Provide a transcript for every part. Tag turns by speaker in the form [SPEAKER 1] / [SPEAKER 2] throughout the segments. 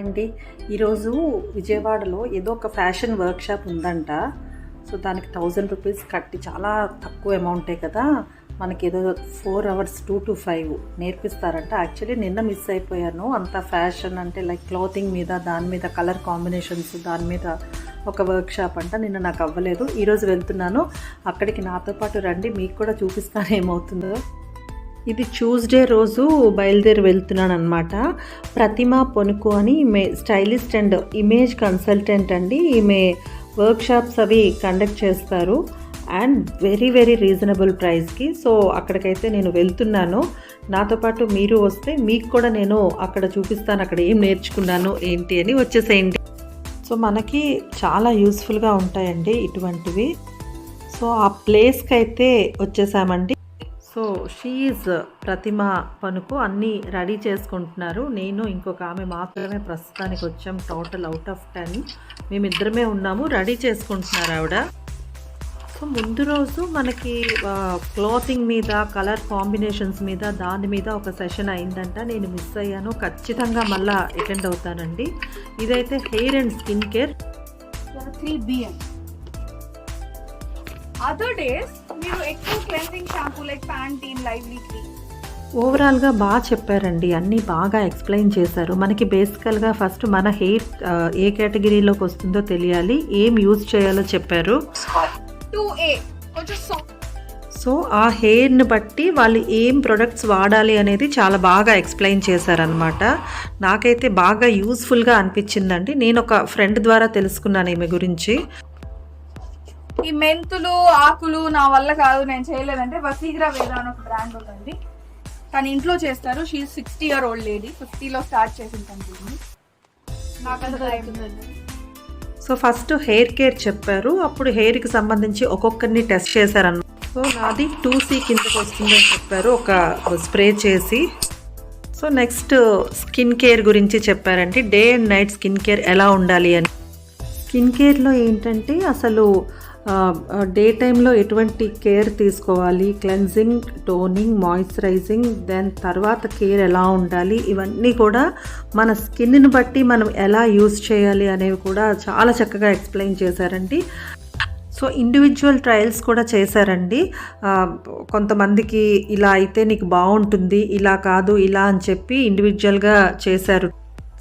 [SPEAKER 1] అండి ఈరోజు విజయవాడలో ఏదో ఒక ఫ్యాషన్ వర్క్షాప్ ఉందంట. సో దానికి 1000 రూపీస్ కట్టి, చాలా తక్కువ అమౌంటే కదా, మనకి ఏదో 4 hours 2 to 5 నేర్పిస్తారంట. యాక్చువల్లీ నిన్న మిస్ అయిపోయాను. అంత ఫ్యాషన్ అంటే లైక్ క్లాతింగ్ మీద, దాని మీద కలర్ కాంబినేషన్స్, దాని మీద ఒక వర్క్షాప్ అంట. నిన్న నాకు అవ్వలేదు, ఈరోజు వెళ్తున్నాను అక్కడికి. నాతో పాటు రండి, మీకు కూడా చూపిస్తాను ఏమవుతుందో. ఇది ట్యూస్డే రోజు బయలుదేరి వెళ్తున్నాను అనమాట. ప్రతిమ పొనుకు అని ఈమె స్టైలిస్ట్ అండ్ ఇమేజ్ కన్సల్టెంట్ అండి. ఈమె వర్క్షాప్స్ అవి కండక్ట్ చేస్తారు అండ్ వెరీ వెరీ రీజనబుల్ ప్రైస్కి. సో అక్కడికైతే నేను వెళ్తున్నాను. నాతో పాటు మీరు వస్తే మీకు కూడా నేను అక్కడ చూపిస్తాను, అక్కడ ఏం నేర్చుకున్నాను ఏంటి అని. వచ్చేసేయండి. సో మనకి చాలా యూస్ఫుల్గా ఉంటాయండి ఇటువంటివి. సో ఆ ప్లేస్కి అయితే వచ్చేసామండి. సో షీఈజ్ ప్రతిమ పనుకు అన్నీ రెడీ చేసుకుంటున్నారు. నేను ఇంకొక ఆమె మాత్రమే ప్రస్తుతానికి వచ్చాం. టోటల్ అవుట్ ఆఫ్ 10 మేమిద్దరమే ఉన్నాము. రెడీ చేసుకుంటున్నారు ఆవిడ. సో ముందు రోజు మనకి క్లాతింగ్ మీద, కలర్ కాంబినేషన్స్ మీద, దాని మీద ఒక సెషన్ అయిందంట. నేను మిస్ అయ్యాను. ఖచ్చితంగా మళ్ళీ అటెండ్ అవుతానండి. ఇదైతే hair and skin care.
[SPEAKER 2] 3BM. Other days మీరు ఎక్కువ cleansing shampoo like Pantene, lively cream.
[SPEAKER 1] ఓవరాల్గా బాగా చెప్పారండి, అన్నీ బాగా ఎక్స్ప్లెయిన్ చేశారు. మనకి బేసికల్గా ఫస్ట్ మన హెయిర్ ఏ కేటగిరీలోకి వస్తుందో తెలియాలి, ఏం యూజ్ చేయాలో చెప్పారు.
[SPEAKER 2] 2A కొంచెం
[SPEAKER 1] సో ఆ హెయిర్ని బట్టి వాళ్ళు ఏం ప్రొడక్ట్స్ వాడాలి అనేది చాలా బాగా ఎక్స్ప్లెయిన్ చేశారనమాట. నాకైతే బాగా యూస్ఫుల్గా అనిపించిందండి. నేను ఒక ఫ్రెండ్ ద్వారా తెలుసుకున్నాను ఈమె గురించి.
[SPEAKER 2] ఈ మెంతులు, ఆకులు నా వల్ల కాదు, నేను చేయలేదంటే వసీగ్రా వేద అని ఒక బ్రాండ్ ఉంటుంది. తను ఇంట్లో చేస్తారు. She 60-year-old lady. 50లో స్టార్ట్ చేసిన company.
[SPEAKER 1] So first hair care చెప్పారు. అప్పుడు హెయిర్కి సంబంధించి ఒక్కొక్కరిని టెస్ట్ చేశారన్నమాట. సో నాది 2C కిందకి వస్తుందని చెప్పారు, ఒక స్ప్రే చేసి. సో నెక్స్ట్ స్కిన్ కేర్ గురించి చెప్పారంటే day and night skin care ఎలా ఉండాలి అని. స్కిన్ కేర్లో ఏంటంటే అసలు డే టైంలో ఎటువంటి కేర్ తీసుకోవాలి, క్లెన్జింగ్, టోనింగ్, మాయిశ్చరైజింగ్, దెన్ తర్వాత కేర్ ఎలా ఉండాలి, ఇవన్నీ కూడా మన స్కిన్ని బట్టి మనం ఎలా యూజ్ చేయాలి అనేవి కూడా చాలా చక్కగా ఎక్స్ప్లెయిన్ చేశారండి. సో ఇండివిజువల్ ట్రయల్స్ కూడా చేశారండి. కొంతమందికి ఇలా అయితే నీకు బాగుంటుంది, ఇలా కాదు ఇలా అని చెప్పి ఇండివిజువల్గా చేశారు.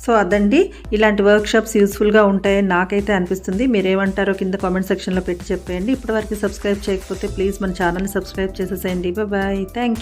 [SPEAKER 1] సో అదండి, ఇలాంటి వర్క్షాప్స్ యూస్ఫుల్గా ఉంటాయని నాకైతే అనిపిస్తుంది. మీరేమంటారో కింద కామెంట్ సెక్షన్లో పెట్టి చెప్పేయండి. ఇప్పటివరకు సబ్స్క్రైబ్ చేయకపోతే ప్లీజ్ మన ఛానల్ని సబ్స్క్రైబ్ చేసేసేయండి. Bye, thank you.